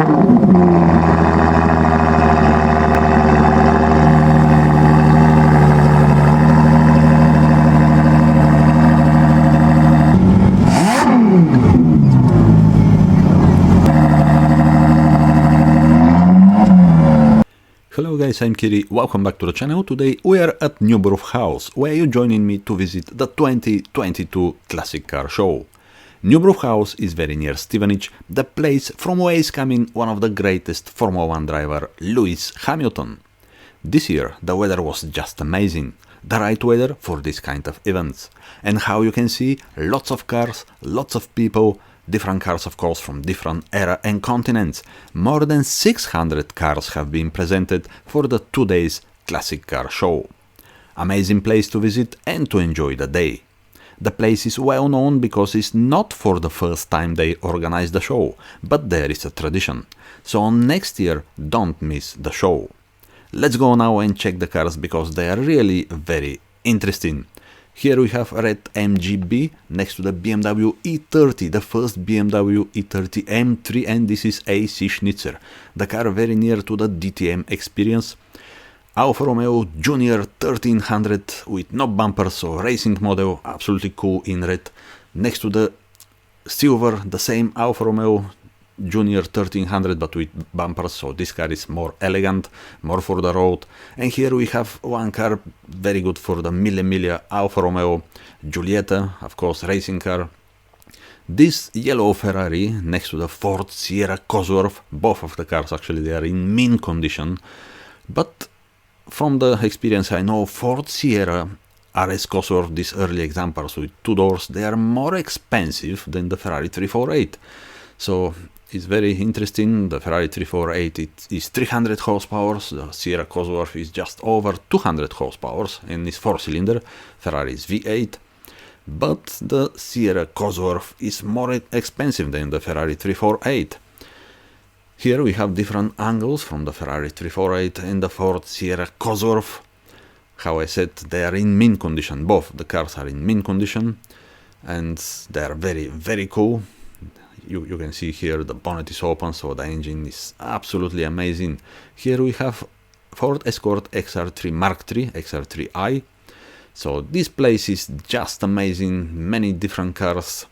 Hello guys, I'm Kiri, welcome back to the channel. Today we are at KNEBWORTH house, where you're joining me to visit the 2022 Classic Car Show. KNEBWORTH house is very near Stevenage, the place from where is coming one of the greatest Formula 1 driver, Lewis Hamilton. This year the weather was just amazing, the right weather for this kind of events. And how you can see, lots of cars, lots of people, different cars of course from different era and continents. More than 600 cars have been presented for the 2 days Classic Car Show. Amazing place to visit and to enjoy the day. The place is well known because it's not for the first time they organize the show, but there is a tradition. So next year don't miss the show. Let's go now and check the cars because they are really very interesting. Here we have red MGB next to the BMW E30, the first BMW E30 M3, and this is AC Schnitzer, the car very near to the DTM experience. Alfa Romeo Junior 1300 with no bumper, so racing model, absolutely cool in red. Next to the silver, the same Alfa Romeo Junior 1300 but with bumpers, so this car is more elegant, more for the road. And here we have one car very good for the Mille Miglia Alfa Romeo Giulietta, of course racing car. This yellow Ferrari next to the Ford Sierra Cosworth, both of the cars actually they are in mint condition, but from the experience I know Ford Sierra RS Cosworth, these early examples with two doors, they are more expensive than the Ferrari 348. So it's very interesting. The Ferrari 348 it is 300 horsepower, the Sierra Cosworth is just over 200 horsepower and is 4-cylinder, Ferrari is V8, but the Sierra Cosworth is more expensive than the Ferrari 348. Here we have different angles from the Ferrari 348 and the Ford Sierra Cosworth. How I said, they are in mint condition, both the cars are in mint condition and they are very, very cool. You can see here the bonnet is open, so the engine is absolutely amazing. Here we have Ford Escort XR3 Mark III, XR3i. So this place is just amazing, many different cars.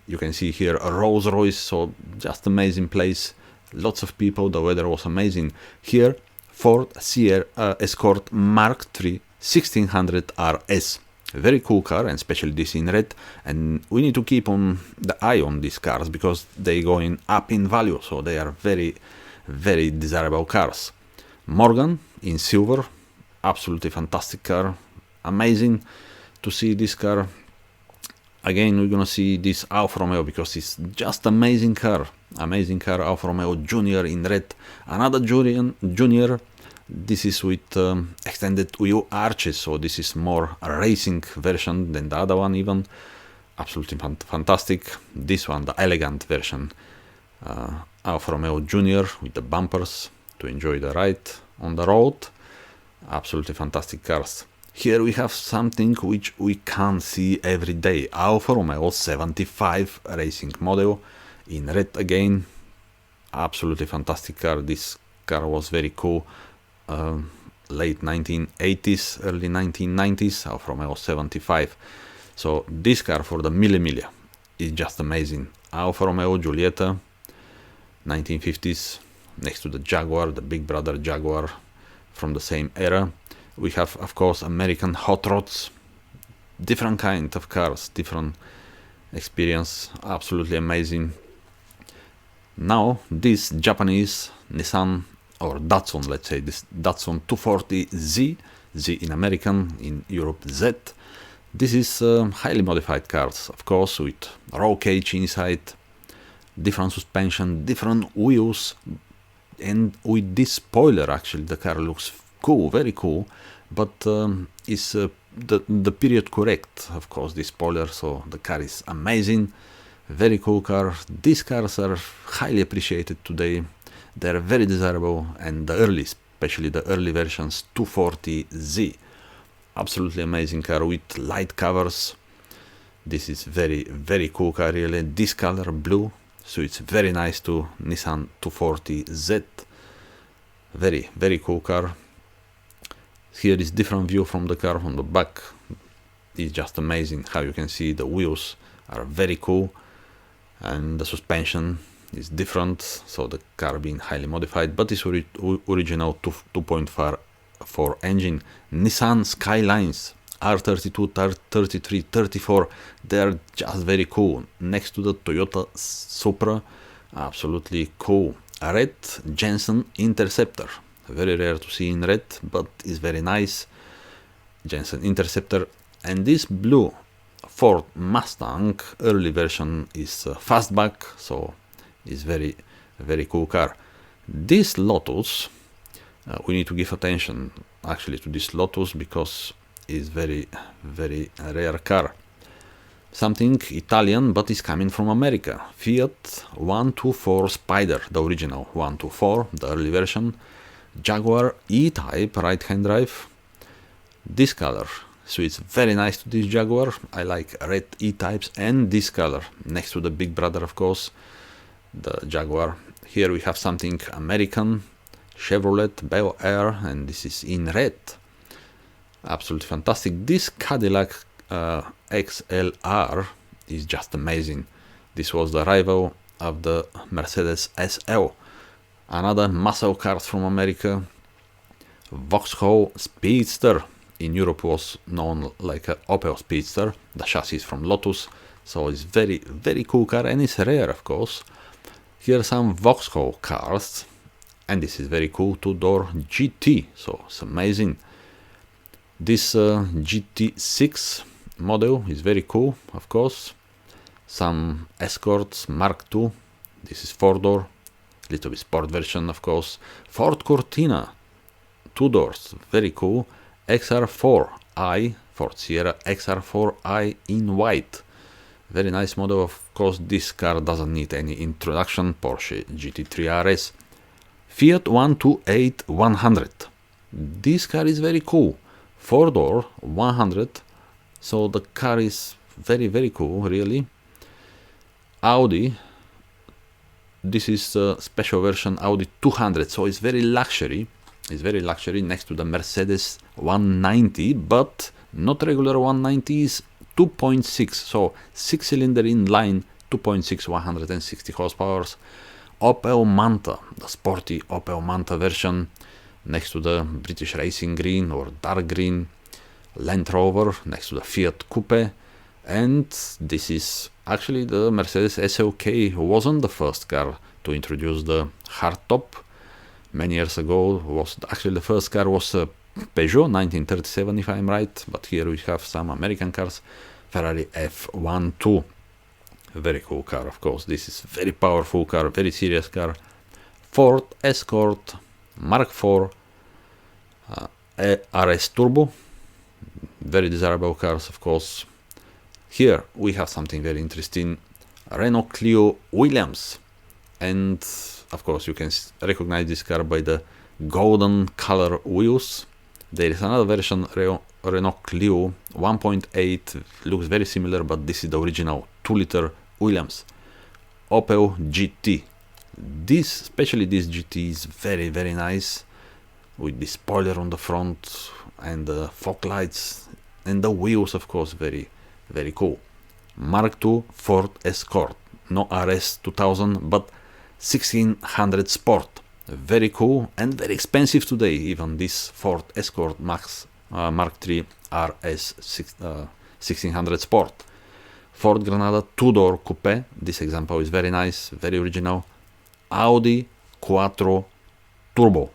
You can see here a Rolls Royce, so just amazing place. Lots of people, the weather was amazing. Here Ford Sierra Escort Mark III 1600 RS. Very cool car, and especially this in red, and we need to keep on the eye on these cars because they going up in value, so they are very, very desirable cars. Morgan in silver, absolutely fantastic car, amazing to see this car. Again we're gonna see this Alfa Romeo because it's just amazing car, Alfa Romeo Junior in red, another Junior. This is with extended wheel arches, so this is more a racing version than the other one even. Absolutely fantastic. This one, the elegant version, Alfa Romeo Junior with the bumpers to enjoy the ride on the road. Absolutely fantastic cars. Here we have something which we can't see every day. Alfa Romeo 75 racing model in red again. Absolutely fantastic car. This car was very cool. Late 1980s, early 1990s, Alfa Romeo 75. So this car for the Mille Miglia is just amazing. Alfa Romeo Giulietta, 1950s, next to the Jaguar, the big brother Jaguar from the same era. We have, of course, American hot rods, different kind of cars, different experience, absolutely amazing. Now this Japanese Nissan or Datsun, let's say this Datsun 240Z, Z in American, in Europe Z. This is highly modified cars, of course, with roll cage inside, different suspension, different wheels, and with this spoiler actually the car looks cool, very cool, but is the period correct, of course, this spoiler, so the car is amazing, very cool car. These cars are highly appreciated today. They're very desirable, and the early, especially the early versions 240Z, absolutely amazing car with light covers. This is very, very cool car really. This color blue, so it's very nice to Nissan 240Z. Very cool car. Here is different view from the car from the back. It's just amazing how you can see the wheels are very cool, and the suspension is different, so the car being highly modified, but it's original 2.4 engine. Nissan Skylines R32, 33, 34, they're just very cool, next to the Toyota Supra. Absolutely cool. Red Jensen Interceptor, very rare to see in red, but is very nice. Jensen Interceptor. And this blue Ford Mustang early version is fastback, so it's very cool car. This Lotus, we need to give attention actually to this Lotus, because it's very rare car. Something Italian, but is coming from America. Fiat 124 Spider, the original 124, the early version. Jaguar E-Type right-hand drive. This color, so it's very nice to this Jaguar. I like red E-Types and this color, next to the big brother, of course, the Jaguar. Here we have something American, Chevrolet Bel Air, and this is in red. Absolutely fantastic. This Cadillac XLR is just amazing. This was the rival of the Mercedes SL. Another muscle cars from America. Vauxhall Speedster, in Europe was known like a Opel Speedster. The chassis is from Lotus, so it's very cool car, and it's rare, of course. Here are some Vauxhall cars, and this is very cool, two-door GT, so it's amazing. This GT6 model is very cool, of course. Some Escorts Mark II, this is four-door, little bit sport version, of course. Ford Cortina, two doors, very cool. XR4i, Ford Sierra XR4i in white, very nice model, of course. This car doesn't need any introduction. Porsche GT3 RS. Fiat 128-100, this car is very cool, four-door 100, so the car is very cool, really. Audi, this is a special version Audi 200, so it's very luxury. It's very luxury, next to the Mercedes 190, but not regular 190, is 2.6, so 6-cylinder inline, 2.6, 160 horsepower. Opel Manta, the sporty Opel Manta version, next to the British Racing Green or dark green. Land Rover, next to the Fiat Coupe, and this is actually the Mercedes SLK. Wasn't the first car to introduce the hardtop. Many years ago, was actually the first car was a Peugeot 1937, if I'm right, but here we have some American cars. Ferrari F12, very cool car, of course. This is very powerful car, very serious car. Ford Escort Mark IV RS Turbo, very desirable cars, of course. Here we have something very interesting, Renault Clio Williams, and of course you can recognize this car by the golden color wheels. There is another version, Renault Clio 1.8, looks very similar, but this is the original 2-liter Williams. Opel GT, this, especially this GT, is very nice, with the spoiler on the front and the fog lights, and the wheels, of course, very cool. Mark II Ford Escort, no RS 2000, but 1600 Sport, very cool and very expensive today, even this Ford Escort Mark III RS 1600 Sport. Ford Granada two-door coupe, this example is very nice, very original. Audi Quattro Turbo,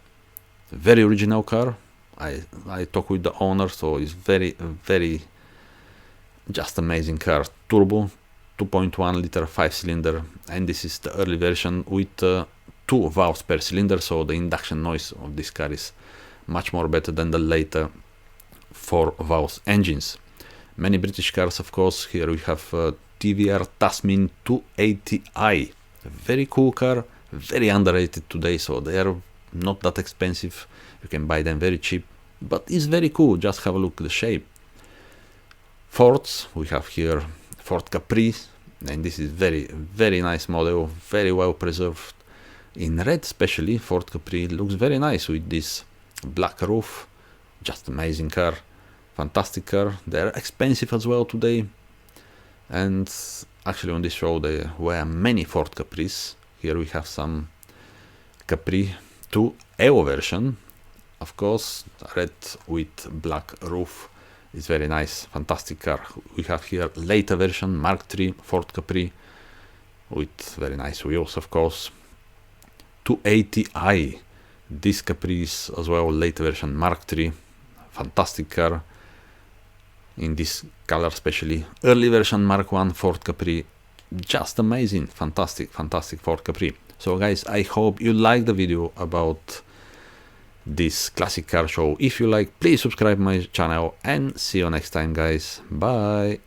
very original car. I talked with the owner, so it's very just amazing car. Turbo, 2.1 liter 5-cylinder, and this is the early version with 2 valves per cylinder, so the induction noise of this car is much more better than the later 4 valves engines. Many British cars, of course. Here we have TVR Tasmin 280i, very cool car, very underrated today, so they are not that expensive. You can buy them very cheap, but it's very cool. Just have a look at the shape. Fords, we have here Ford Caprice, and this is very nice model, very well preserved. In red especially, Ford Capri looks very nice with this black roof. Just amazing car, fantastic car. They're expensive as well today, and actually on this show there were many Ford Capris. Here we have some Capri 2 EO version, of course, red with black roof. It's very nice, fantastic car. We have here later version Mark III Ford Capri with very nice wheels, of course. 280i, this Capri's as well, later version Mark III, fantastic car in this color, especially early version Mark I Ford Capri, just amazing, fantastic Ford Capri. So guys, I hope you liked the video about this classic car show. If you like, please subscribe my channel, and see you next time guys. Bye.